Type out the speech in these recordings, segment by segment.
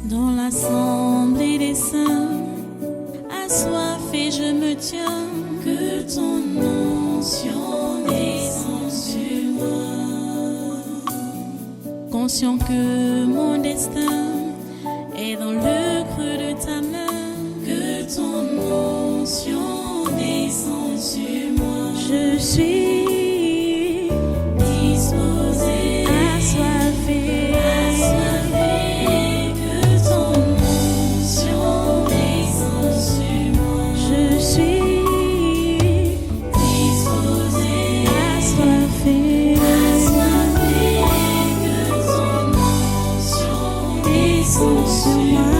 Dans l'assemblée des saints, assoiffé je me tiens, que ton onction descende sur moi. Conscient que mon destin est dans le creux de ta main, que ton onction descende sur moi. Je suis disposé, assoiffé, que ton onction descende sur moi. Je suis disposé, assoiffé, que ton onction descende sur moi.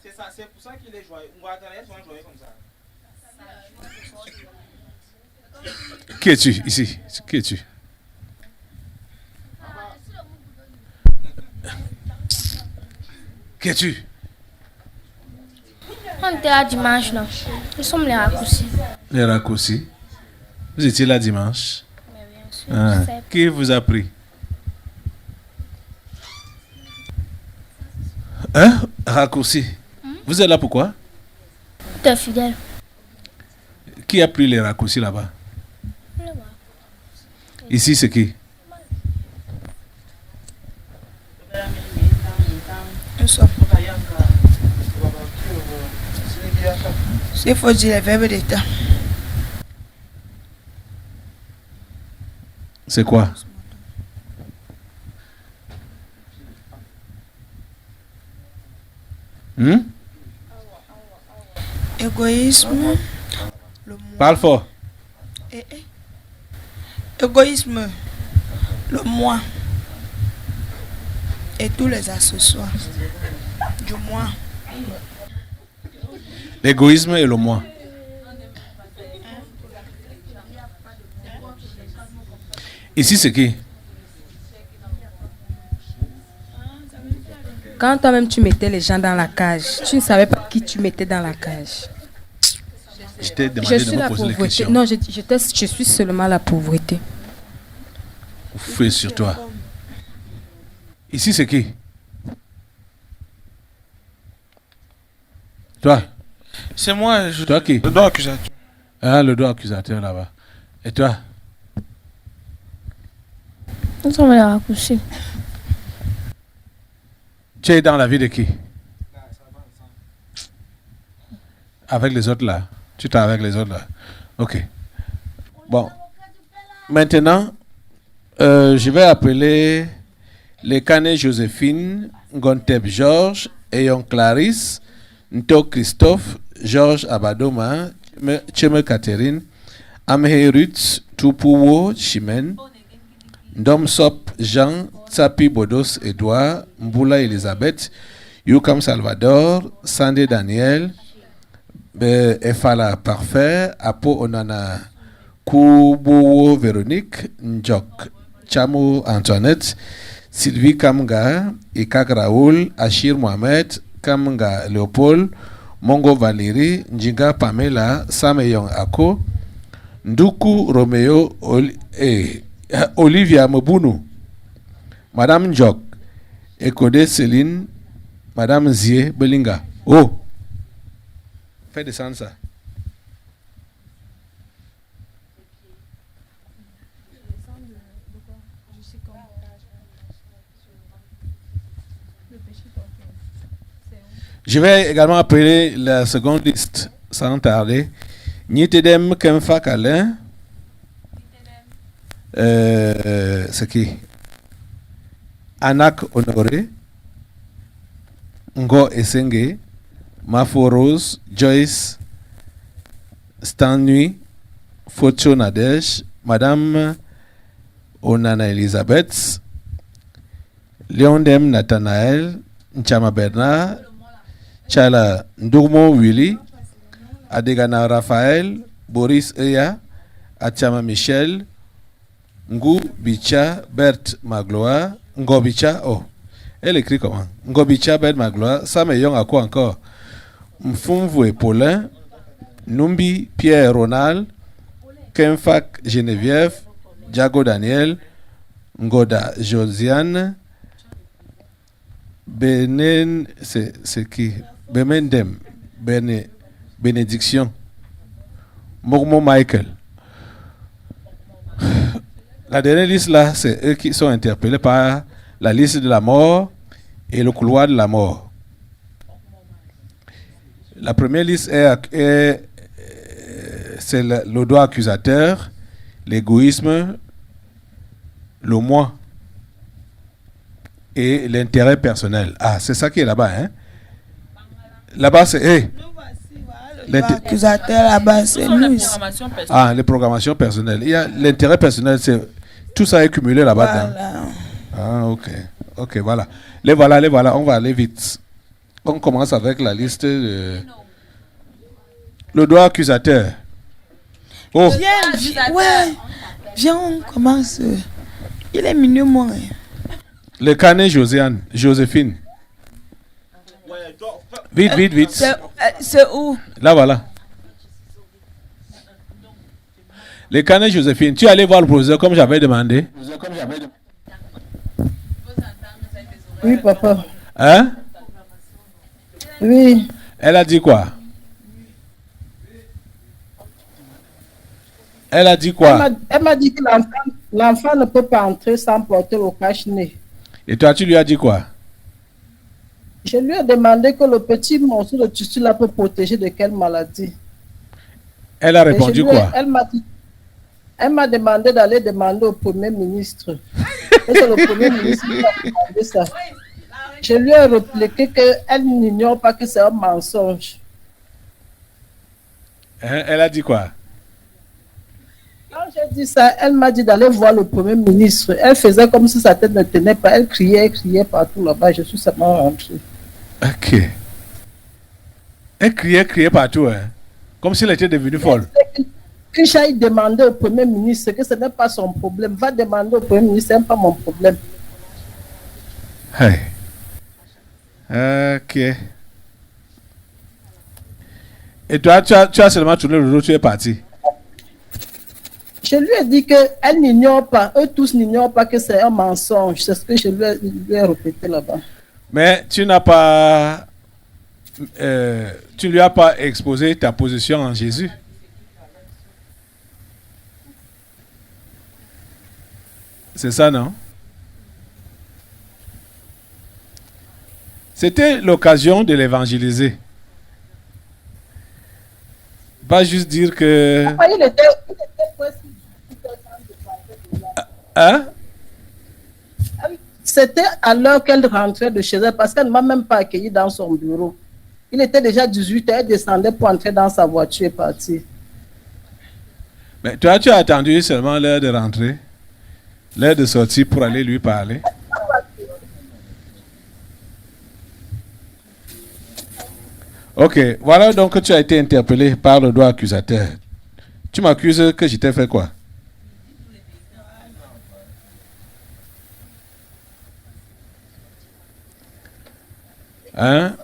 C'est ça, c'est pour ça qu'il est joyeux. On va attendre, sont joyeux comme ça. Qui es-tu ici? Qui es-tu? Qui es-tu? On était là dimanche, non? Nous sommes les raccourcis. Les raccourcis. Vous étiez là dimanche. Mais bien sûr, Ah. je sais. Qui vous a pris? Hein? Raccourci. Vous êtes là pourquoi? T'es fidèle. Qui a pris les raccourcis là-bas? Ici, c'est qui? Il faut dire les verbes d'état. C'est quoi? Égoïsme. Parle fort. Égoïsme. Le moi. Et tous les accessoires du moi. L'égoïsme et le moi. Ici, c'est qui? Quand toi-même tu mettais les gens dans la cage, tu ne savais pas qui tu mettais dans la cage. Je t'ai demandé de me poser des questions. Non, je suis seulement la pauvreté. Fais sur toi. Ici, c'est qui? Toi? C'est moi, Toi qui? le doigt accusateur. Ah, le doigt accusateur là-bas. Et toi? Nous sommes les raccourcis. Tu es dans la vie de qui? Avec les autres là. Tu es avec les autres là. Ok. Bon. Maintenant, je vais appeler les Canet Joséphine, Gonteb Georges, Eyon Clarisse, Nto Christophe, Georges Abadoma, Cheme Catherine, Amhe Ruth, Tupuwo Chimène, Ndom Sop Jean, Tsapi Bodos Edouard, Mboula Elisabeth, Yukam Salvador, Sandé Daniel, Efala Parfait, Apo Onana Kubowo Véronique, Njok Chamo Antoinette, Sylvie Kamga, Ikak Raoul, Achir Mohamed, Kamga Léopold, Mongo Valérie, Njinga Pamela, Sameyon Ako, Nduku Romeo Olivia Mobunu, Madame Njok, Ekode Céline, Madame Zie Belinga. Oh! Fais descendre ça. Je vais également appeler la seconde liste sans tarder. Nitedem Kemfa Kalin. C'est qui? Anak Honoré. Ngo Esenge. Mafo Rose. Joyce Stanui. Focho Nadej. Madame Onana Elisabeth. Leondem Nathanaël. Nchama Bernard. Chala Ndoumo Willy, Adegana Raphaël, Boris Eya, Atiama Michel, Ngu Bicha Bert Magloire, Ngobicha, oh, elle écrit comment? Ngobicha Bert Magloire, Sam et Young à quoi encore? Mfumvwe Paulin, Numbi Pierre Ronald, Kenfak Geneviève, Diago Daniel, Ngoda Josiane, Benen, c'est qui? Bemendem, Bénédiction, Mormo Michael. La dernière liste là, c'est eux qui sont interpellés par la liste de la mort et le couloir de la mort. La première liste c'est le droit accusateur, l'égoïsme, le moi et l'intérêt personnel. Ah, c'est ça qui est là-bas, hein? Là-bas, c'est L'accusateur là-bas, c'est nous. Ah, les programmations personnelles. Il y a l'intérêt personnel, c'est tout ça est cumulé là-bas. Voilà. Ah, ok. Ok, voilà. Les voilà. On va aller vite. On commence avec la liste de... Le droit accusateur. Oh, Viens, on commence. Il est mignon, moi. le canet Joséphine. Vite. C'est où? Là, voilà. Le canet Joséphine, tu es allé voir le professeur comme j'avais demandé? Oui, papa. Hein? Oui. Elle a dit quoi? Elle a dit quoi? Elle m'a dit que l'enfant ne peut pas entrer sans porter le cache-nez. Et toi, tu lui as dit quoi? Je lui ai demandé que le petit morceau de tissu là peut protéger de quelle maladie. Elle a répondu quoi? Elle m'a demandé d'aller demander au Premier ministre. Et c'est le Premier ministre qui m'a demandé ça. Je lui ai répliqué qu'elle n'ignore pas que c'est un mensonge. Elle a dit quoi? Quand j'ai dit ça, elle m'a dit d'aller voir le Premier ministre. Elle faisait comme si sa tête ne tenait pas. Elle criait partout là-bas. Je suis seulement rentré. Ok. Elle criait partout, hein? Comme s'il était devenu folle. Que j'aille demander au Premier ministre que ce n'est pas son problème. Va demander au Premier ministre, ce n'est pas mon problème. Hey. Ok. Et toi, tu as seulement tourné le dos, tu es parti. Je lui ai dit qu'elle n'ignore pas, eux tous n'ignorent pas que c'est un mensonge. C'est ce que je lui ai répété là-bas. Mais tu n'as pas... tu lui as pas exposé ta position en Jésus. C'est ça, non? C'était l'occasion de l'évangéliser. Pas juste dire que... Papa, il était presque... Hein? C'était à l'heure qu'elle rentrait de chez elle parce qu'elle ne m'a même pas accueilli dans son bureau. Il était déjà 18h, elle descendait pour entrer dans sa voiture et partir. Mais toi, tu as attendu seulement l'heure de rentrer, l'heure de sortir pour aller lui parler. Ok, voilà donc que tu as été interpellé par le droit accusateur. Tu m'accuses que je t'ai fait quoi? Hein?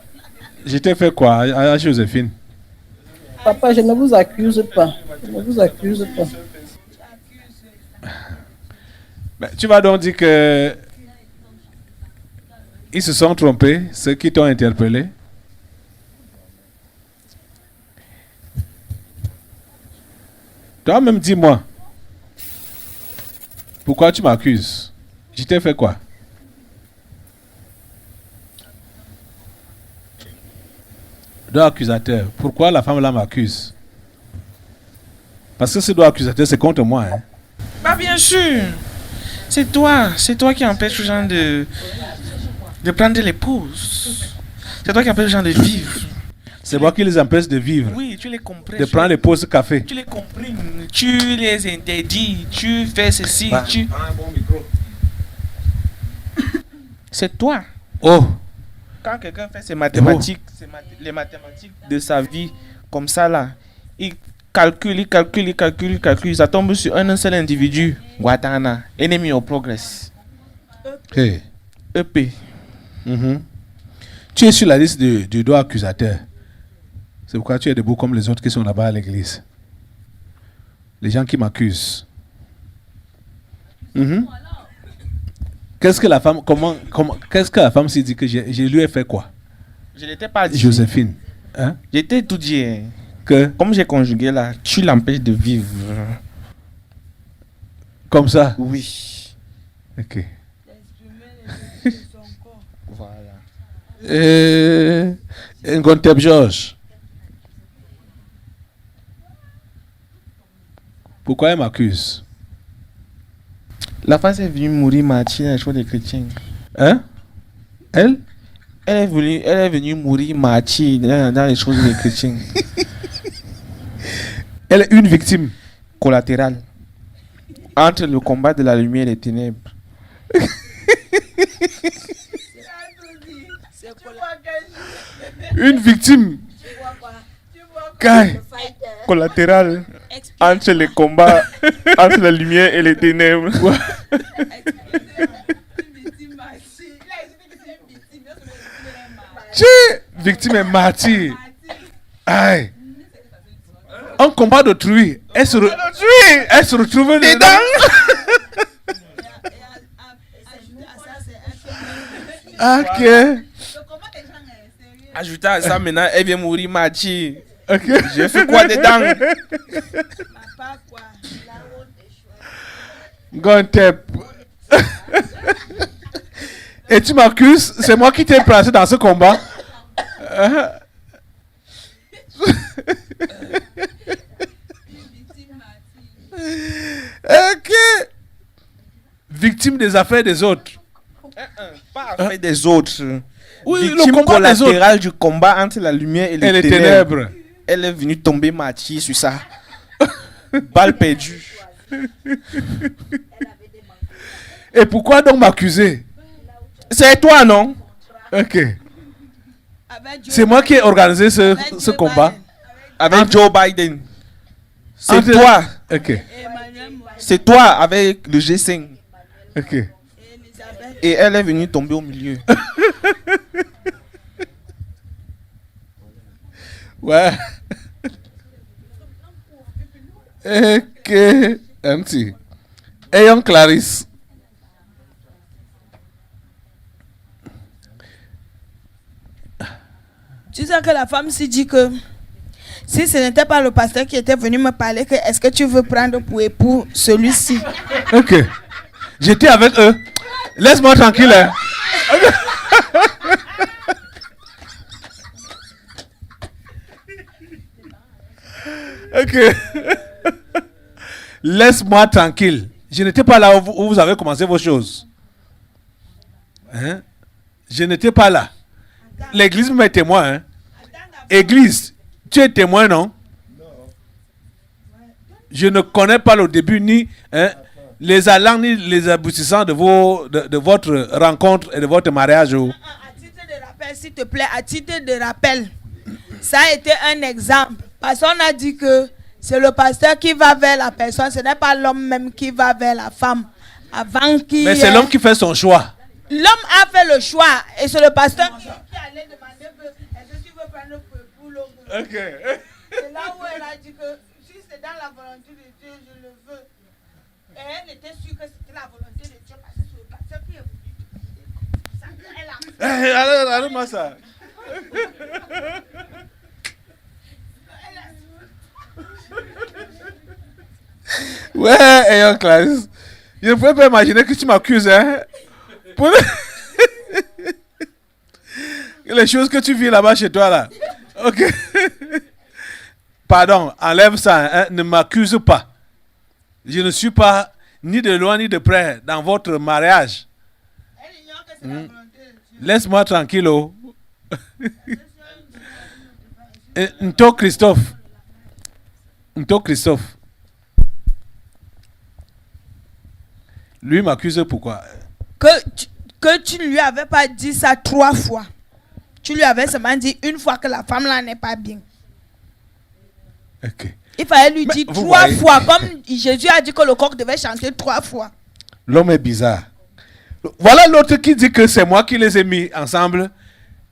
Je t'ai fait quoi à Joséphine? Papa, je ne vous accuse pas. Je ne vous accuse pas. Ben, tu vas donc dire que ils se sont trompés, ceux qui t'ont interpellé. Toi-même, dis-moi. Pourquoi tu m'accuses? Je t'ai fait quoi? Droit accusateur. Pourquoi la femme là m'accuse? Parce que ce droit accusateur, c'est contre moi. Hein? Bah bien sûr. C'est toi qui empêche les gens de prendre l'épouse. C'est toi qui empêche les gens de vivre. C'est moi qui les empêche de vivre. Oui, tu les comprends. De prendre les pauses café. Tu les comprimes, tu les interdis, tu fais ceci, tu... C'est toi. Oh. Quand quelqu'un fait ses mathématiques, les mathématiques de sa vie, comme ça là, calcule, ça tombe sur un seul individu. Guatana, Enemy of Progress. Hey. EP. Tu es sur la liste du doigt accusateur. C'est pourquoi tu es debout comme les autres qui sont là-bas à l'église. Les gens qui m'accusent. Qu'est-ce que la femme, qu'est-ce que la femme s'est dit que je lui ai fait quoi? Je n'étais pas dit. Joséphine. Hein? J'étais tout dit. Que? Comme j'ai conjugué là, tu l'empêches de vivre. Comme ça? Oui. Ok. Voilà. Ngontep Georges. Pourquoi elle m'accuse? La femme est venue mourir martyre dans les choses des chrétiens. Hein? Elle? Elle est venue mourir martyre dans les choses des chrétiens. Elle est une victime collatérale entre le combat de la lumière et des ténèbres. Une victime collatérale entre les combats entre la lumière et les ténèbres. Victime et martyr. Aïe. Un combat d'autrui. Elle se retrouve dedans. Ok. Ajouter à ça maintenant, elle vient mourir martyr. Ok. J'ai fait quoi dedans? Ngontep. Et tu m'accuses, c'est moi qui t'ai placé dans ce combat. Ok. Victime des affaires des autres. Pas affaire des autres. Oui, victime le combat des autres. collatérale du combat entre la lumière et les ténèbres. ténèbres. Elle est venue tomber martyr sur ça. Balle perdue. Et pourquoi donc m'accuser? C'est toi, non? Ok. C'est moi qui ai organisé ce combat. Avec Joe Biden. C'est Entre- toi. Ok. C'est toi avec le G5. Ok. Et elle est venue tomber au milieu. Ouais. Ok. Un petit. Ayons Clarisse. Tu sais que la femme s'est dit que si ce n'était pas le pasteur qui était venu me parler, que est-ce que tu veux prendre pour époux celui-ci? Ok. J'étais avec eux. Laisse-moi tranquille. Hein. Ok. Laisse-moi tranquille. Je n'étais pas là où vous avez commencé vos choses. Hein? Je n'étais pas là. L'église m'est témoin. Hein? Église, tu es témoin, non? Je ne connais pas le début ni les allants ni les aboutissants de votre rencontre et de votre mariage. À titre de rappel, s'il te plaît, à titre de rappel, ça a été un exemple. Parce qu'on a dit que c'est le pasteur qui va vers la personne, ce n'est pas l'homme même qui va vers la femme. Avant qu'il Mais c'est l'homme qui fait son choix. L'homme a fait le choix et c'est le pasteur qui allait demander que est-ce que tu veux prendre pour l'homme. Ok. C'est là où elle a dit que si c'est dans la volonté de Dieu, je le veux. Et elle était sûre que c'était la volonté de Dieu parce que c'est le pasteur qui est venu. Elle a... Allez-moi ça. Ouais, ayons Clarisse. Je ne pouvais pas imaginer que tu m'accuses, hein. Pour les choses que tu vis là-bas chez toi, là. Ok. Pardon, enlève ça, hein. Ne m'accuse pas. Je ne suis pas ni de loin ni de près dans votre mariage. Elle ignore que c'est la volonté de Dieu. Laisse-moi tranquille. Oh. Nto Christophe. Lui m'accuse pourquoi? Que tu ne lui avais pas dit ça 3 fois. Tu lui avais seulement dit une fois que la femme là n'est pas bien. Ok. Il fallait lui dire vous 3 voyez. fois, comme Jésus a dit que le coq devait chanter 3 fois. L'homme est bizarre. Voilà l'autre qui dit que c'est moi qui les ai mis ensemble.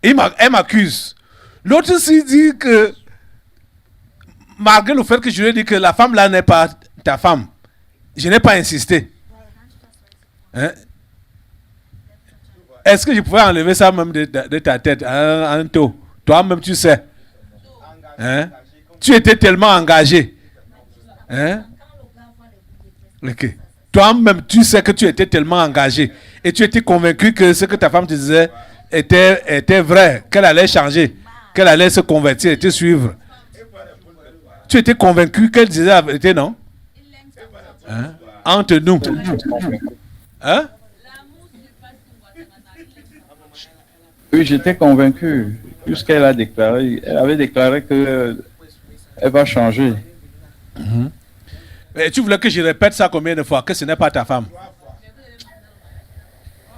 Elle m'accuse. L'autre aussi dit que, malgré le fait que je lui ai dit que la femme là n'est pas ta femme, je n'ai pas insisté. Hein? Est-ce que je pouvais enlever ça même de ta tête, un taux? Toi-même, tu sais. Hein? Tu étais tellement engagé. Hein? Ok. Toi-même, tu sais que tu étais tellement engagé. Et tu étais convaincu que ce que ta femme te disait était vrai. Qu'elle allait changer. Qu'elle allait se convertir et te suivre. Tu étais convaincu qu'elle disait la vérité, non? Hein? Entre nous. Hein? Oui, j'étais convaincu, puisqu'elle a déclaré, elle avait déclaré que elle va changer. Et tu voulais que je répète ça combien de fois? Que ce n'est pas ta femme.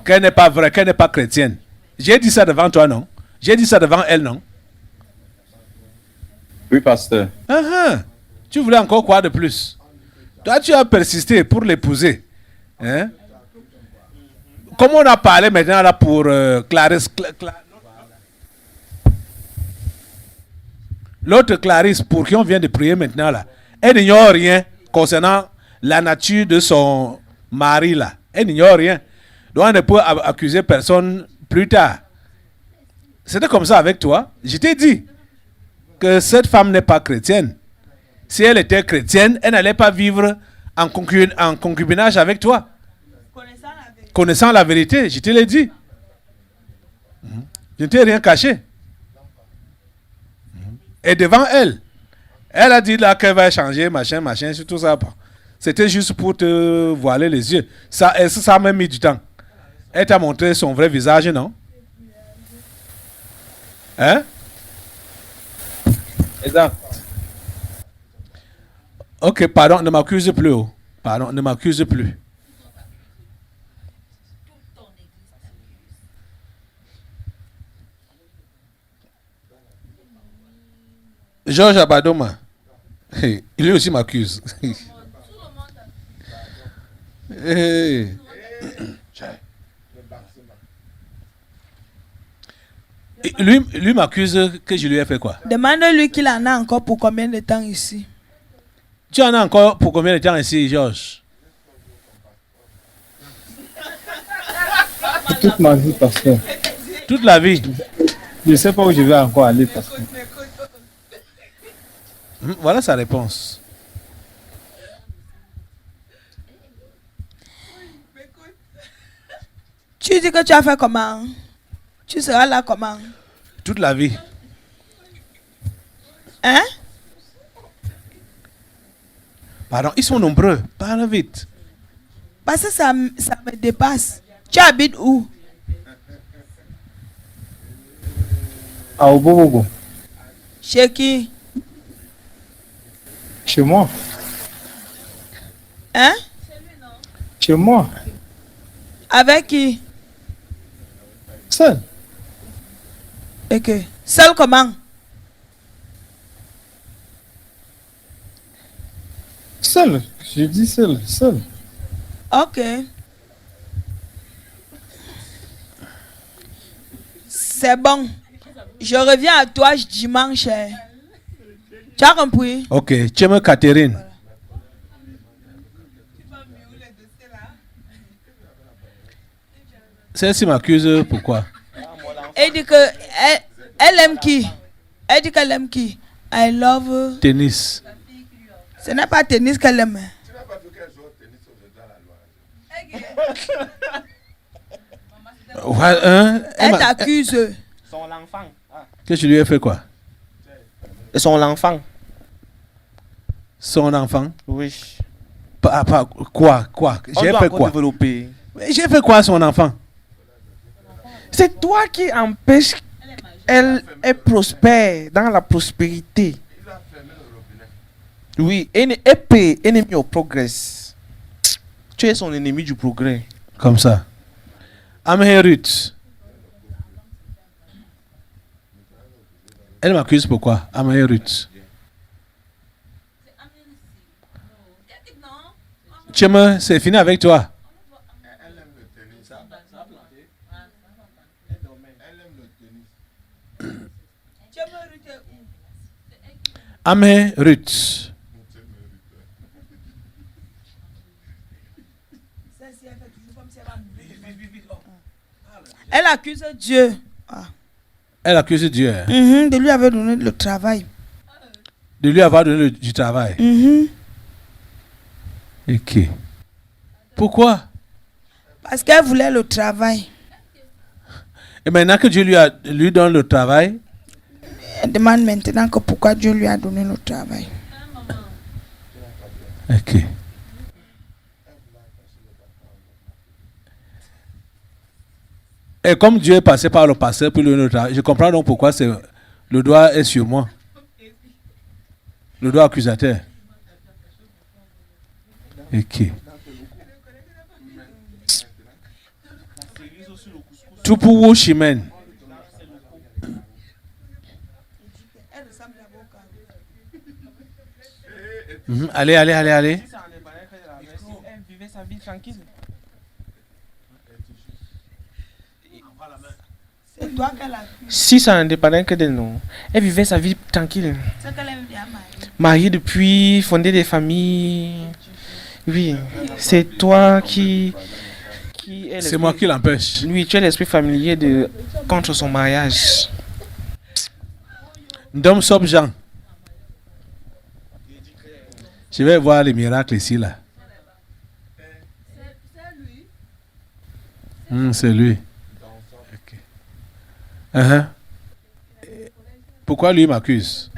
Qu'elle n'est pas vraie, qu'elle n'est pas chrétienne. J'ai dit ça devant toi, non? J'ai dit ça devant elle, non? Oui, pasteur. Tu voulais encore quoi de plus? Toi, tu as persisté pour l'épouser. Hein? Comme on a parlé maintenant là pour Clarisse. L'autre Clarisse, pour qui on vient de prier maintenant là, elle n'ignore rien concernant la nature de son mari là. Elle n'ignore rien. Donc on ne peut accuser personne plus tard. C'était comme ça avec toi. Je t'ai dit que cette femme n'est pas chrétienne. Si elle était chrétienne, elle n'allait pas vivre en concubinage avec toi. Connaissant la vérité, je te l'ai dit. Je ne t'ai rien caché. Et devant elle, elle a dit là qu'elle va changer, machin, sur tout ça. C'était juste pour te voiler les yeux. Ça a même mis du temps. Elle t'a montré son vrai visage, non? Hein? Exact. Ok, pardon, ne m'accuse plus. Oh. Pardon, ne m'accuse plus. Georges Abadoma, lui aussi m'accuse. Hey. Lui m'accuse que je lui ai fait quoi? Demande-lui qu'il en a encore pour combien de temps ici. Tu en as encore pour combien de temps ici, Georges? Toute ma vie, pasteur. Toute la vie. Je ne sais pas où je vais encore aller, pasteur. Voilà sa réponse. Tu dis que tu as fait comment? Tu seras là comment? Toute la vie. Hein? Pardon, ils sont nombreux. Parle vite. Parce que ça me dépasse. Tu habites où? À Obobobo. Chez qui? Chez moi. Hein? Chez moi. Avec qui? Seul. Ok. Seul comment? Seul. Je dis seul. Seul. Ok. C'est bon. Je reviens à toi dimanche. Tu as compris? Ok, tu aimes Catherine. Celle-ci m'accuse pourquoi? Elle dit que elle aime qui? Elle dit qu'elle aime qui? I love. Tennis. Ce n'est pas tennis qu'elle aime. Ouais, hein? Elle t'accuse. Son enfant. Ah. Que je lui ai fait quoi? Son enfant. Son enfant? Oui. Quoi? J'ai fait quoi? Développer. J'ai fait quoi à son enfant? C'est toi qui empêches elle est prospère dans la prospérité. Oui, ennemi au progrès. Tu es son ennemi du progrès. Comme ça. Amhéruth. Elle m'accuse pourquoi? Amhéruth. Tchema, c'est fini avec toi. Amé Ruth. Elle accuse Dieu. Elle accuse Dieu hein, De lui avoir donné le travail. de lui avoir donné du travail. Ok. Pourquoi? Parce qu'elle voulait le travail. Et maintenant que Dieu lui donne le travail, Elle demande maintenant que pourquoi Dieu lui a donné le travail. ok. Et comme Dieu est passé par le pasteur pour lui donner le travail, je comprends donc pourquoi le doigt est sur moi. Le doigt accusateur. Ok. Tout pour vous, Chimène. Allez. Elle vivait sa vie tranquille. C'est toi qu'elle a. Si ça n'indépendait que de nous, elle vivait sa vie tranquille. C'est qu'elle aime bien Mariée depuis, fondé des familles. Oui, c'est toi qui est C'est moi qui l'empêche. Oui, tu es l'esprit familier contre son mariage. Ndom Sob Jean. Je vais voir les miracles ici, là. C'est lui. Ok. Pourquoi lui m'accuse?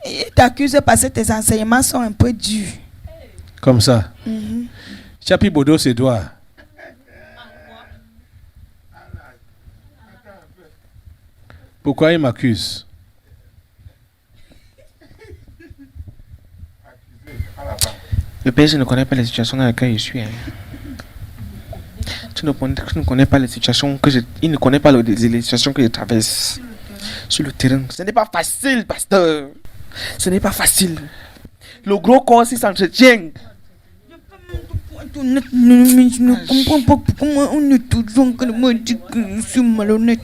Il t'accuse parce que tes enseignements sont un peu durs. Comme ça. Chapi Bodo, c'est toi. Pourquoi il m'accuse? Le père, je ne connais pas les situations dans lesquelles je suis. Hein. Tu ne connais pas les situations il ne connaît pas les situations que je traverse sur le terrain. Ce n'est pas facile, pasteur. Ce n'est pas facile. Le gros corps, s'il s'entretient. Je ne comprends pas comment on est toujours en train de me dire que je suis malhonnête.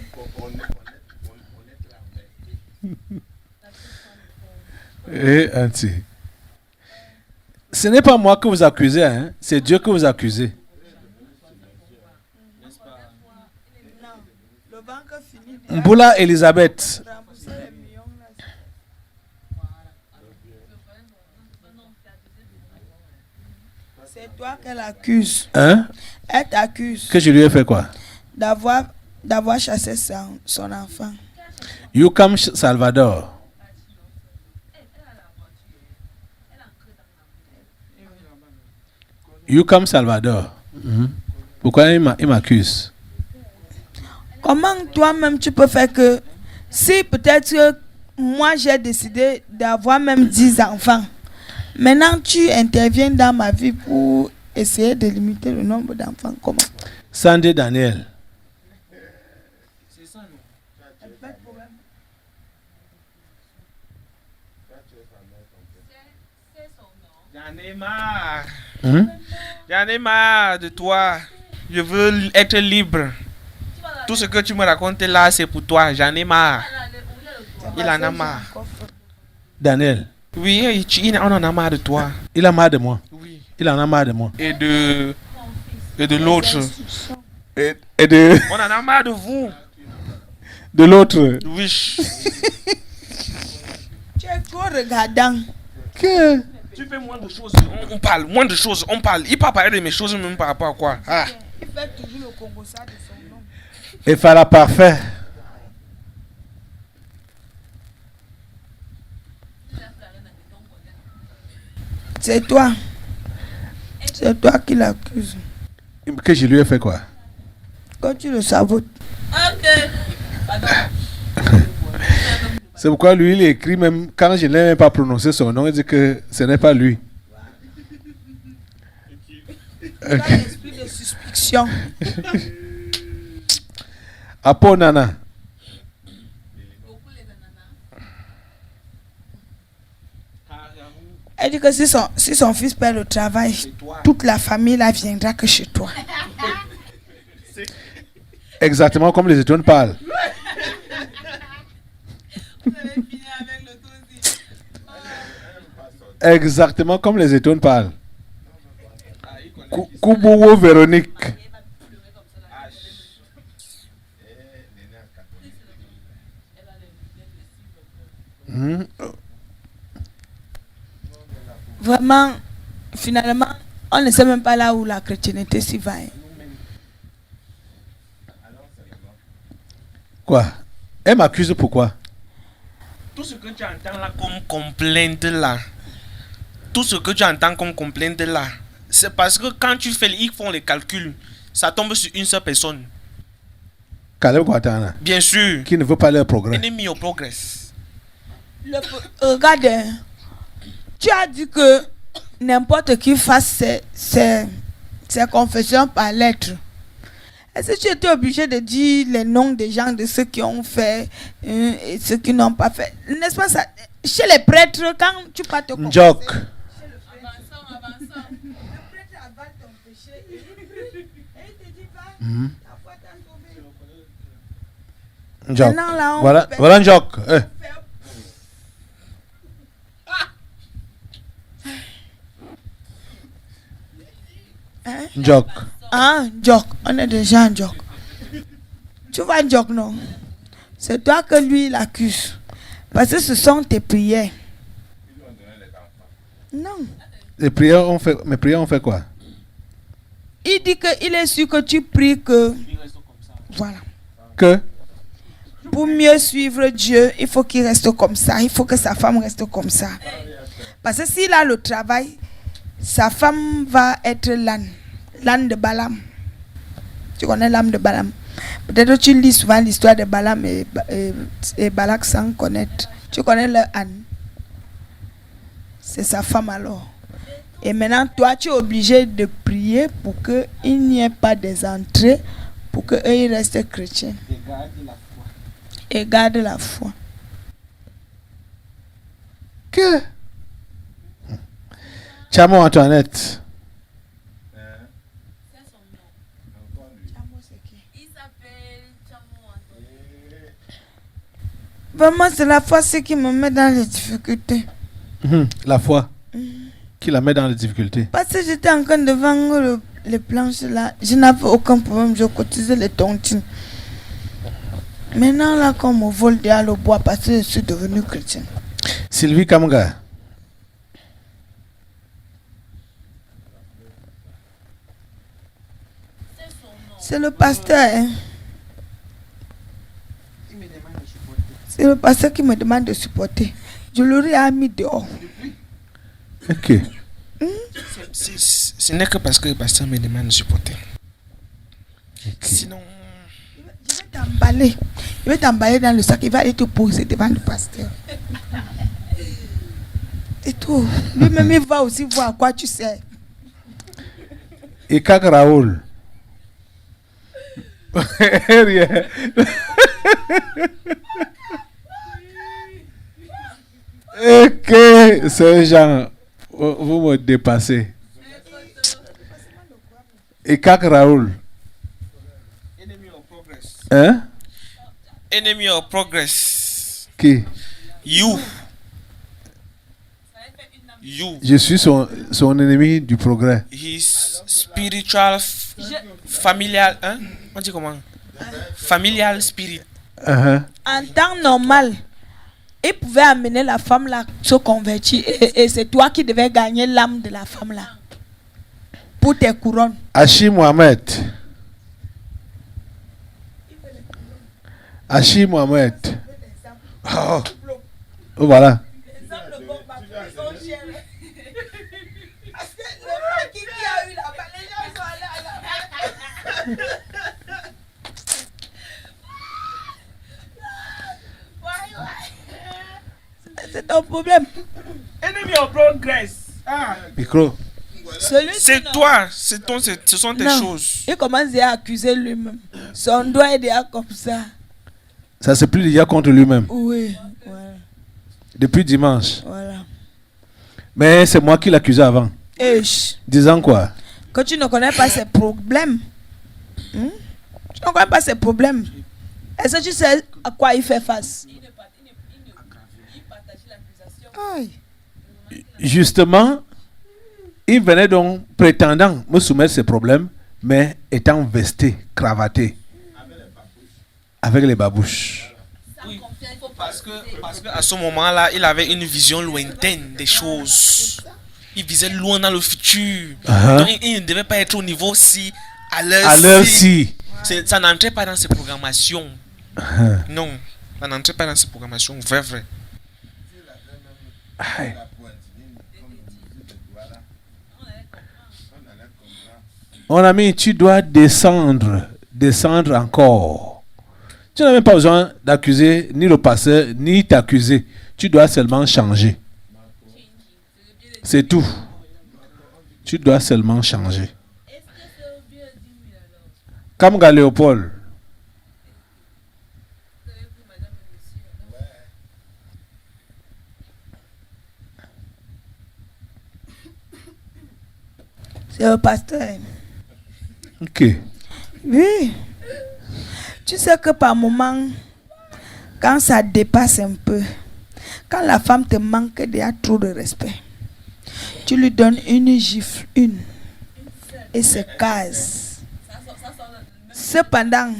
Auntie. Ce n'est pas moi que vous accusez, hein? C'est Dieu que vous accusez. Mboula Elisabeth. C'est toi qu'elle accuse. Hein? Elle t'accuse. Que je lui ai fait quoi? D'avoir chassé son enfant. Yukam Salvador. Yukam Salvador. Pourquoi il m'accuse? Comment toi-même tu peux faire que si peut-être que moi j'ai décidé d'avoir même 10 enfants, maintenant tu interviens dans ma vie pour essayer de limiter le nombre d'enfants, comment? Sandy Daniel. C'est ça, non? J'en ai marre. J'en ai marre de toi. Je veux être libre. Tout ce que tu me racontes là, c'est pour toi. J'en ai marre. Il en a marre. Daniel. Oui, on en a marre de toi. Il a marre de moi. Oui. Il en a marre de moi. Et de l'autre. Et de... On en a marre de vous. De l'autre. Oui. Tu es trop regardant. Que... Tu fais moins de choses, on parle. Moins de choses, on parle. Il peut parler de mes choses même par rapport à quoi? Ah. Il fait toujours le Congo ça de son nom. Et Fala parfait. C'est toi. C'est toi qui l'accuse. Que je lui ai fait quoi? Quand tu le sabotes. C'est pourquoi lui, il écrit même, quand je n'ai même pas prononcé son nom, il dit que ce n'est pas lui. Tu as l'esprit de suspicion. Apo Nana. Elle dit que si son fils perd le travail, toute la famille là viendra que chez toi. Exactement comme les étoiles parlent. Exactement comme les étoiles parlent. Kubuwo Véronique. Vraiment, finalement, on ne sait même pas là où la chrétienté s'y va. Quoi? Elle m'accuse pourquoi? Tout ce que tu entends là comme complainte là, c'est parce que quand tu fais, ils font les calculs, ça tombe sur une seule personne. Caleb Ouattara. Bien sûr. Qui ne veut pas leur progrès. Ennemi au progrès. Regarde, tu as dit que n'importe qui fasse ses confessions par lettre. Est-ce que tu étais obligé de dire les noms des gens, de ceux qui ont fait et ceux qui n'ont pas fait? N'est-ce pas ça? Chez les prêtres, quand tu pars te confesser, Njok. Njok. Maintenant, là, on Voilà, fait- voilà Njok. Hein? Njok. Ah, Njok, on est déjà en Njok. Tu vois Njok, non? C'est toi que lui, il accuse. Parce que ce sont tes prières. Non. Les prières ont fait, mes prières ont fait quoi? Il dit qu'il est sûr que tu pries que... Voilà. Que? Pour mieux suivre Dieu, il faut qu'il reste comme ça. Il faut que sa femme reste comme ça. Parce que s'il a le travail, sa femme va être l'âne. L'âne de Balaam. Tu connais l'âne de Balaam? Peut-être que tu lis souvent l'histoire de Balaam et Balak sans connaître. Tu connais leur âne. C'est sa femme alors. Et maintenant, toi, tu es obligé de prier pour qu'il n'y ait pas des entrées, pour qu'eux ils restent chrétiens. Et garde la foi. Que? Chamo Antoinette. Vraiment, c'est la foi ce qui me met dans les difficultés. La foi. Qui la met dans les difficultés. Parce que j'étais en train de vendre les planches là. Je n'avais aucun problème. Je cotisais les tontines. Maintenant, là, comme on vole derrière le bois, parce que je suis devenu chrétien. Sylvie Kamga. C'est le pasteur. Hein. C'est le pasteur qui me demande de supporter. Je l'aurais mis dehors. Ok. Ce n'est que parce que le pasteur me demande de supporter. Sinon... Je vais t'emballer dans le sac. Il va aller te poser devant le pasteur. Et tout. Lui-même, il va aussi voir à quoi tu sais. Et Kak Raoul. Rien. Ok, ces gens, vous me dépassez. Et Kak Raoul. Hein? Enemy of progress. Qui? You. Je suis son ennemi du progrès. His spiritual, familial, hein? On dit comment? Familial spirit. En temps normal, il pouvait amener la femme là se convertir et c'est toi qui devais gagner l'âme de la femme là pour tes couronnes. Achille Mohamed. Achille Mohamed. Oh. Oh, voilà. C'est ton problème. Enemy of progress. Ah. Micro. C'est toi, ce sont tes Non. choses. Il commence à accuser lui-même. Son doigt est déjà comme ça. Ça se plie déjà contre lui-même. Oui, voilà. Depuis dimanche. Voilà. Mais c'est moi qui l'accusais avant. Disant quoi? Que tu ne connais pas ses problèmes. Tu ne connais pas ses problèmes. Est-ce que tu sais à quoi il fait face? Aïe. Justement, il venait donc prétendant me soumettre ses problèmes, mais étant vesté, cravaté, avec les babouches. Oui, parce que à ce moment-là, il avait une vision lointaine des choses. Il visait loin dans le futur. Donc il ne devait pas être au niveau si à l'heure-ci. Ça n'entrait pas dans ses programmations. Non, ça n'entrait pas dans ses programmations. Vrai. Mon ami, tu dois descendre encore. Tu n'as même pas besoin d'accuser ni le pasteur, ni t'accuser. Tu dois seulement changer. C'est tout. Tu dois seulement changer. Comme Léopold. C'est le pasteur. Ok. Oui. Tu sais que par moment, quand ça dépasse un peu, quand la femme te manque déjà trop de respect, tu lui donnes une gifle, et se casse. Cependant,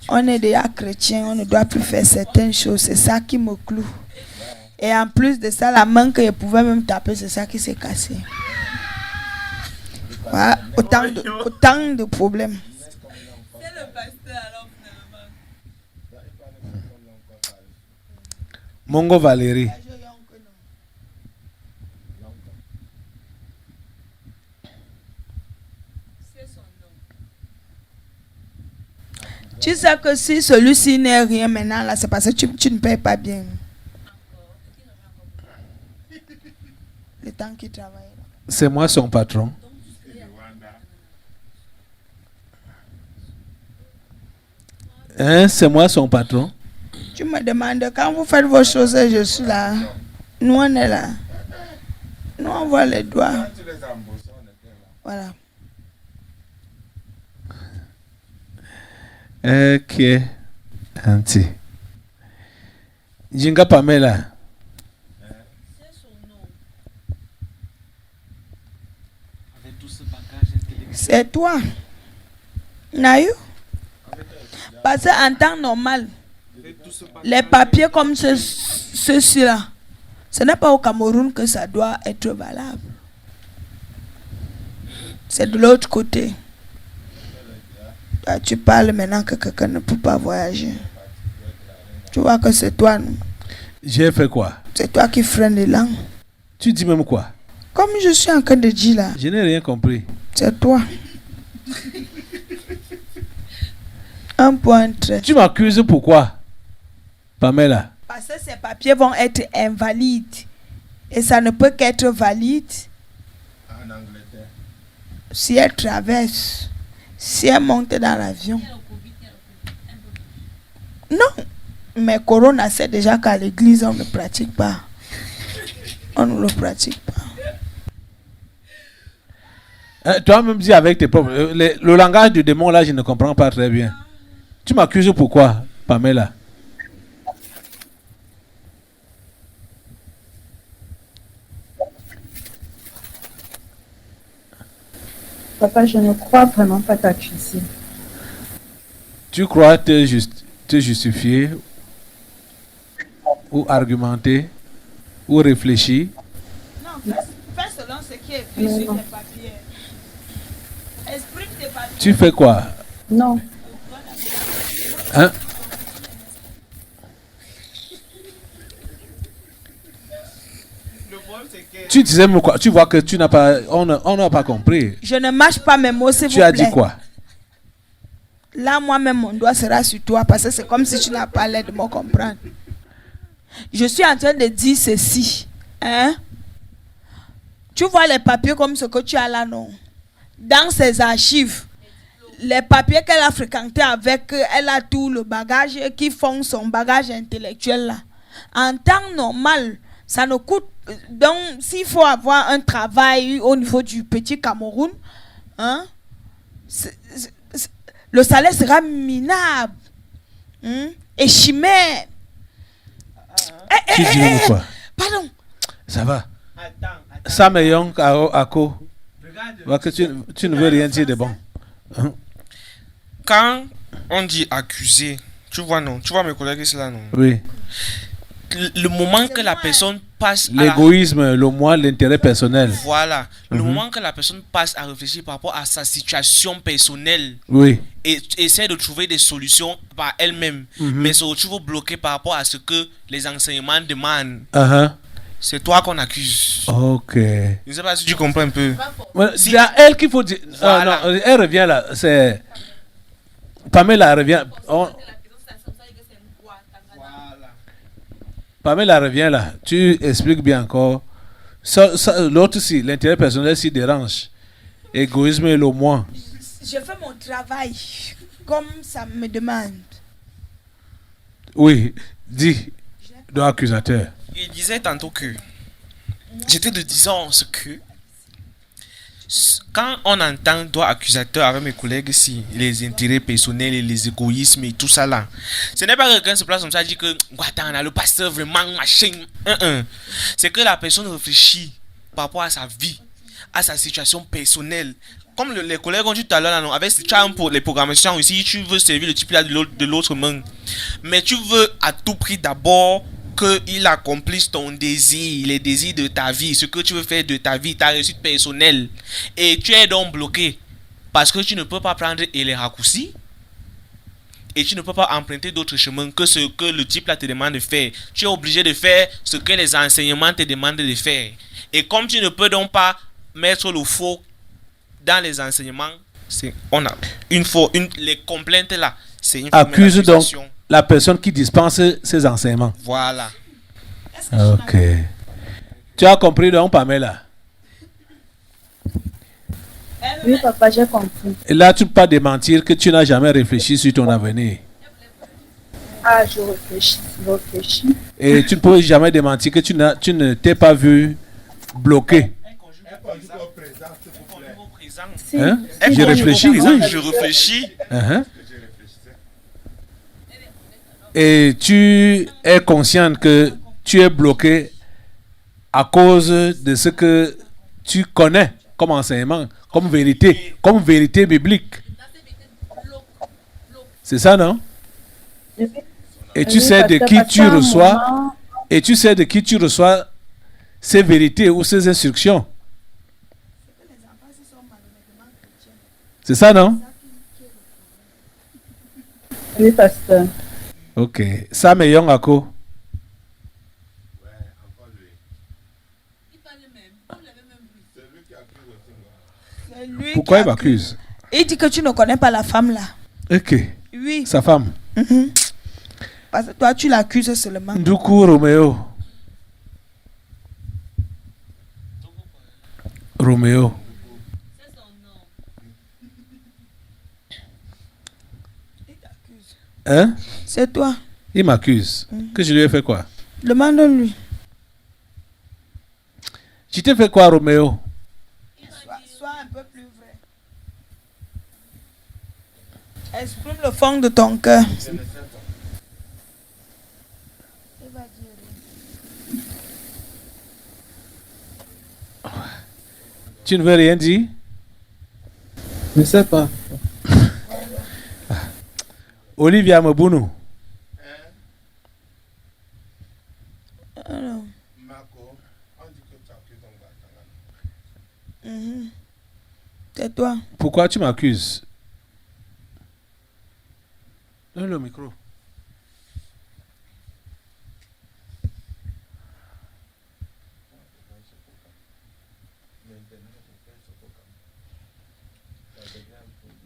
on est déjà chrétien, on ne doit plus faire certaines choses. C'est ça qui me cloue. Et en plus de ça, la main que je pouvais même taper, c'est ça qui s'est cassé. Voilà, autant de problèmes. C'est le pasteur alors finalement. Mongo Valérie. Tu sais que si celui-ci n'est rien maintenant, là, c'est parce que tu ne payes pas bien. Le temps qu'il travaille. C'est moi son patron. Hein, c'est moi son patron. Tu me demandes, quand vous faites vos choses, je suis là. Nous, on est là. Nous, on voit les doigts. Voilà. Ok. Anti. Jinga Pamela. C'est toi. Naïu. Parce qu'en temps normal, les papiers comme ceux-ci-là, ce n'est pas au Cameroun que ça doit être valable. C'est de l'autre côté. Tu parles maintenant que quelqu'un ne peut pas voyager. Tu vois que c'est toi, non? J'ai fait quoi? C'est toi qui freines les langues. Tu dis même quoi? Comme je suis en train de dire là. Je n'ai rien compris. C'est toi. Un point très. Tu m'accuses pourquoi, Pamela? Parce que ces papiers vont être invalides. Et ça ne peut qu'être valide en Angleterre. Si elle traverse, si elle monte dans l'avion. Non, mais Corona sait déjà qu'à l'église, on ne pratique pas. On ne le pratique pas. Toi-même dis avec tes propres... le langage du démon, là, je ne comprends pas très bien. Tu m'accuses pourquoi, Pamela? Papa, je ne crois vraiment pas t'accuser. Tu crois te justifier ou argumenter ou réfléchir? Non, fais selon ce qui est écrit sur tes papiers. Exprime tes papiers. Tu fais quoi? Non. Hein? Tu disais quoi? Tu vois que tu n'as pas... On n'a pas compris. Je ne mâche pas mes mots, s'il vous plaît. Tu as dit quoi? Là, moi-même, mon doigt sera sur toi parce que c'est comme si tu n'as pas l'air de me comprendre. Je suis en train de dire ceci. Hein? Tu vois les papiers comme ce que tu as là, non? Dans ses archives, les papiers qu'elle a fréquentés avec, elle a tout le bagage qui font son bagage intellectuel là. En temps normal, ça ne coûte Donc, s'il faut avoir un travail au niveau du petit Cameroun, hein, le salaire sera minable. Et chimère. Tu dis quoi? Pardon. Ça va. Sam et Young Ako. Va que tu ne veux rien dire de bon. Hein? Quand on dit accusé, tu vois non, tu vois mes collègues ici là non. Oui. Le moment que la personne passe à l'égoïsme, le moi, l'intérêt personnel. Voilà. Le moment que la personne passe à réfléchir par rapport à sa situation personnelle. Oui. Et essaie de trouver des solutions par elle-même, mais se retrouve bloqué par rapport à ce que les enseignements demandent. C'est toi qu'on accuse. Ok. Je ne sais pas si tu comprends un peu. C'est à elle qu'il faut dire. Voilà. Non, elle revient là. C'est Pamela revient. Pamela revient là. Tu expliques bien encore. L'autre si, l'intérêt personnel s'y dérange. Égoïsme et le moi. Je fais mon travail comme ça me demande. Oui, dis, de l'accusateur. Il disait tantôt que j'étais de disance que quand on entend droit accusateur avec mes collègues ici, les intérêts personnels et les égoïsmes et tout ça là, ce n'est pas que quelqu'un se place comme ça et dit que attends, le pasteur vraiment machin. C'est que la personne réfléchit par rapport à sa vie, à sa situation personnelle. Comme les collègues ont dit tout à l'heure, avec pour les programmations ici, tu veux servir le type là de l'autre monde. Mais tu veux à tout prix d'abord qu'il accomplisse ton désir, les désirs de ta vie, ce que tu veux faire de ta vie, ta réussite personnelle. Et tu es donc bloqué parce que tu ne peux pas prendre les raccourcis et tu ne peux pas emprunter d'autres chemins que ce que le type là te demande de faire. Tu es obligé de faire ce que les enseignements te demandent de faire. Et comme tu ne peux donc pas mettre le faux dans les enseignements, on a les complaintes là, c'est une accuse donc la personne qui dispense ces enseignements. Voilà. Ok. Tu as compris donc, Pamela? Oui, papa, j'ai compris. Et là, tu ne peux pas démentir que tu n'as jamais réfléchi sur ton avenir. Ah, je réfléchis. Et tu ne peux jamais démentir que tu ne t'es pas vu bloqué. Hein? Je réfléchis. Oui, je réfléchis. Et tu es consciente que tu es bloqué à cause de ce que tu connais comme enseignement, comme vérité biblique. C'est ça, non? Et tu sais de qui tu reçois, et tu sais de qui tu reçois ces vérités ou ces instructions. C'est ça, non? Oui, pasteur. Ok. Sam et Young Ako. Pourquoi il m'accuse? Il dit que tu ne connais pas la femme là. Ok. Oui. Sa femme. Parce que toi, tu l'accuses seulement. Ndoukou Roméo. Roméo. Hein? C'est toi. Il m'accuse. Que je lui ai fait quoi? Demande-lui. Tu t'es fait quoi, Roméo? Sois un peu plus vrai. Exprime le fond de ton cœur. Tu ne veux rien dire? Je ne sais pas. Olivia Mabounou. Alors. C'est toi. Pourquoi tu m'accuses? Donne le micro.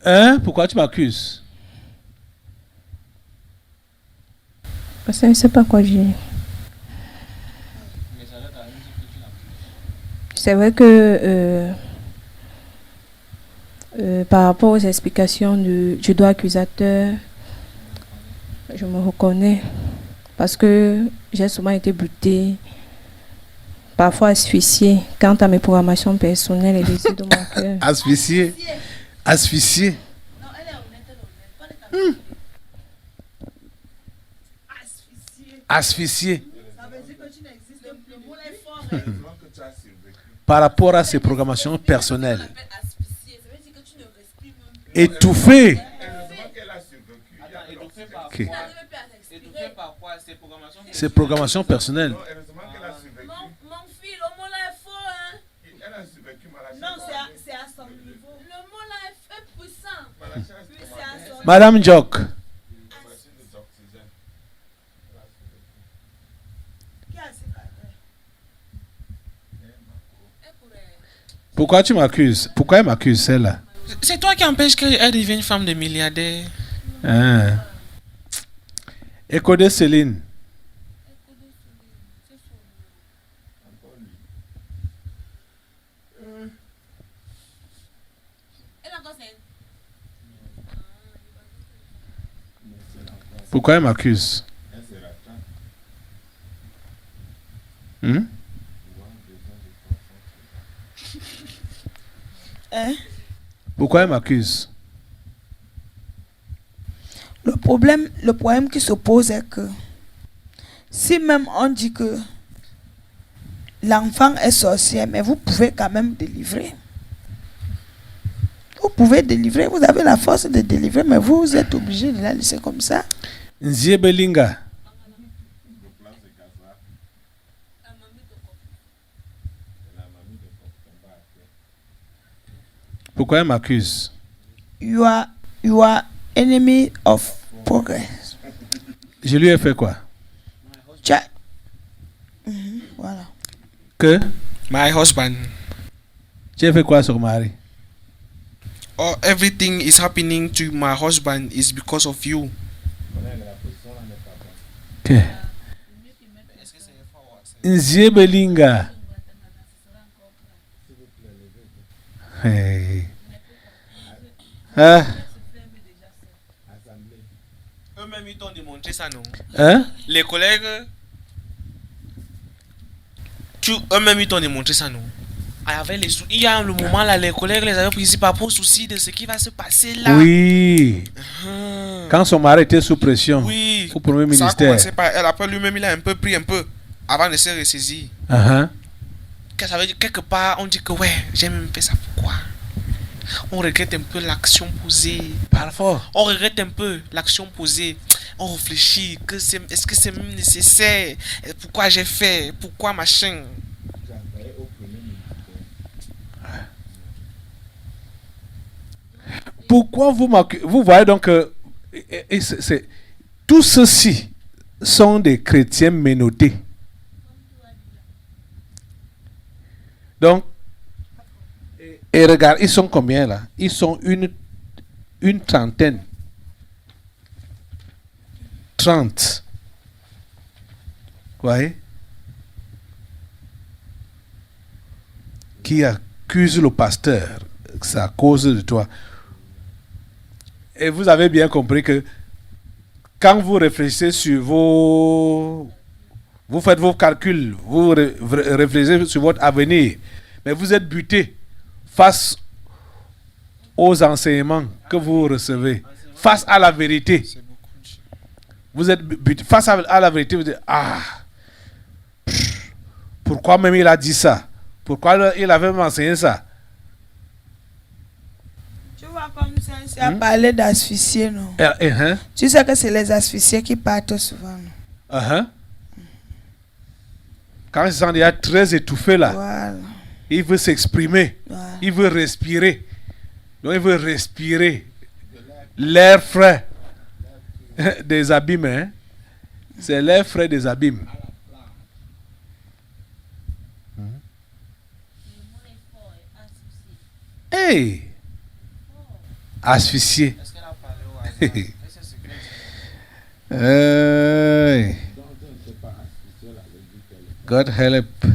Hein? Pourquoi tu m'accuses? Parce que je ne sais pas quoi dire. C'est vrai que par rapport aux explications du doigt accusateur, je me reconnais parce que j'ai souvent été butée parfois asphyxié quant à mes programmations personnelles et les yeux de mon cœur. Asphyxié. Asphyxié. Asphyxié. Par rapport à ses programmations personnelles. Étouffé. Okay. Ses programmations personnelles. Mon fils, le mot là est faux, hein? Non, c'est à son niveau. Le mot là est puissant. Madame Jock. Pourquoi tu m'accuses? Pourquoi elle m'accuse celle-là? C'est toi qui empêches qu'elle devienne femme de milliardaire. Ah. Écho de Céline. Pourquoi elle m'accuse? Hein? Pourquoi elle m'accuse? Le problème qui se pose est que si même on dit que l'enfant est sorcier, mais vous pouvez quand même délivrer. Vous pouvez délivrer, vous avez la force de délivrer, mais vous êtes obligé de la laisser comme ça. Nziebelinga. Pourquoi elle m'accuse? You are enemy of progress. Je lui ai fait quoi? Voilà. Que? My husband. Tu as fait quoi sur mari? Oh, everything is happening to my husband is because of you. Que? Nziebelinga. Hey. Ah. Eux-mêmes ils t'ont démontré ça, non? Hein? Les collègues, eux-mêmes ils t'ont démontré ça, non? Il y a le moment là, les collègues les avaient pris par pour souci de ce qui va se passer là. Oui. Quand son mari était sous pression au premier ministère. Ça a commencé par elle. Après lui-même, il a un peu pris un peu avant de se ressaisir. Ça veut dire quelque part, on dit que ouais, j'ai même fait ça. Pourquoi? On regrette un peu l'action posée. Parfois. On regrette un peu l'action posée. On réfléchit que est-ce que c'est même nécessaire? Pourquoi j'ai fait? Pourquoi machin? Pourquoi vous voyez donc que tous ceux-ci sont des chrétiens menottés. Donc, et regarde, ils sont combien là? Ils sont une trentaine. 30. Vous voyez? Qui accuse le pasteur. C'est à cause de toi. Et vous avez bien compris que quand vous réfléchissez sur vous faites vos calculs, vous réfléchissez sur votre avenir, mais vous êtes buté face aux enseignements que vous recevez, face à la vérité. Vous êtes buté face à la vérité, vous dites, pourquoi même il a dit ça? Pourquoi il avait enseigné ça? Tu vois comme ça, c'est à parler d'asphyxier, non? Tu sais que c'est les asphyxiés qui partent souvent. Quand il se sent déjà très étouffé là, voilà. Il veut s'exprimer, voilà. Il veut respirer. Donc il veut respirer l'air frais des abîmes. Hein? C'est l'air frais des abîmes. Hey! Asphyxié. Hey. God help.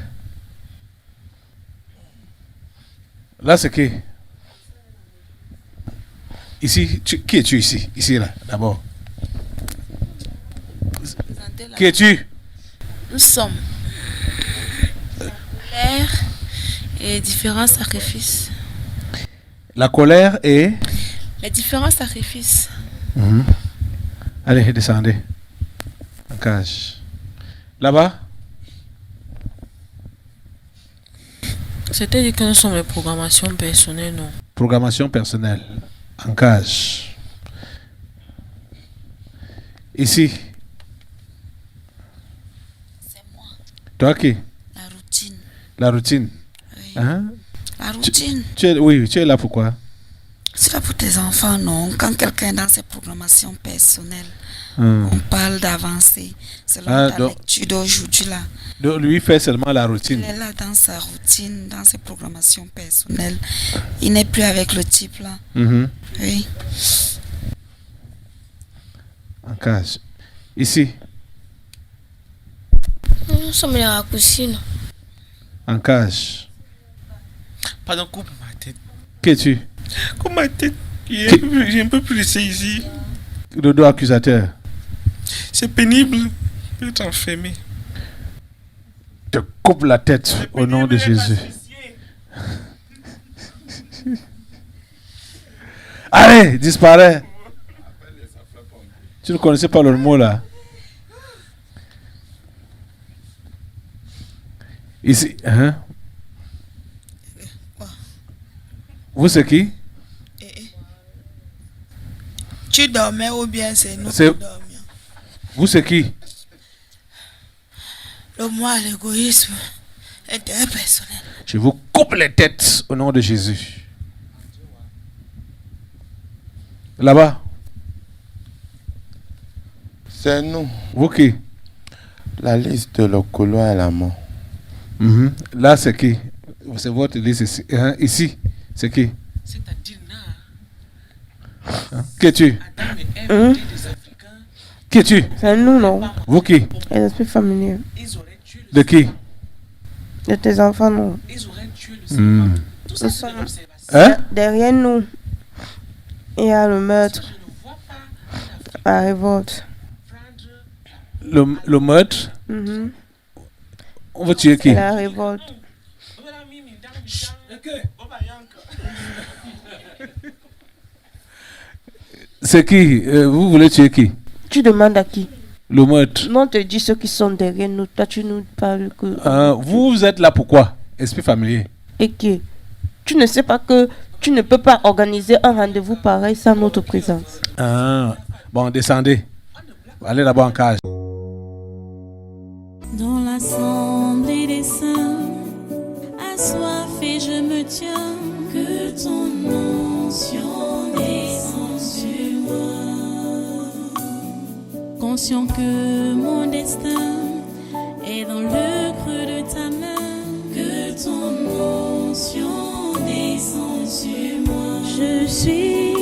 Là, c'est qui? Ici, qui es-tu ici? Ici, là, d'abord. Qui es-tu? Nous sommes. Et différents sacrifices. La colère et... Les différents sacrifices. Allez, descendez. En cage. Là-bas? C'était dit que nous sommes les programmations personnelles, non? Programmation personnelle. En cage. Ici. C'est moi. Toi qui? La routine. La routine. Oui. Hein? La routine. Oui, tu es là pourquoi? C'est là pour tes enfants, non? Quand quelqu'un est dans ses programmations personnelles, on parle d'avancer. Selon ta lecture d'aujourd'hui là. Donc lui fait seulement la routine. Il est là dans sa routine, dans ses programmations personnelles. Il n'est plus avec le type là. Oui. En cage. Ici. Nous sommes les raccourcis, non? En cage. Pardon, coupe ma tête. Qu'es-tu? Coupe ma tête. J'ai un peu pressé ici. Le doigt accusateur. C'est pénible. Je peux t'enfermer. Te coupe la tête au nom de Jésus. Allez, disparaît. Tu ne connaissais pas le mot là. Ici, hein? Vous c'est qui? Tu dormais ou bien c'est nous qui dormions? Vous c'est qui? Le moi, l'égoïsme, intérêt personnel. Je vous coupe les têtes au nom de Jésus. Là-bas. C'est nous. Vous qui? La liste de l'Okolo à la mort. Là, c'est qui? C'est votre liste ici. Ici, c'est qui? C'est-à-dire, Qu'es-tu? Qu'es-tu? C'est nous, non? Vous qui? Les esprits familiers. De qui? De tes enfants, non? Nous sommes hein? Derrière nous, il y a le meurtre, la révolte. Le meurtre? On veut tuer qui? C'est la révolte. C'est qui? Vous voulez tuer qui? Tu demandes à qui? Le meurtre. Non, te dis ceux qui sont derrière nous. Toi, tu nous parles que... vous êtes là pourquoi? Esprit familier. Et qui? Tu ne sais pas que tu ne peux pas organiser un rendez-vous pareil sans notre présence. Bon, descendez. Allez là-bas en cage. Dans l'assemblée des saints, assoiffé je me tiens, que ton onction descende sur moi. Conscient que mon destin est dans le creux de ta main, que ton onction descende sur moi. Je suis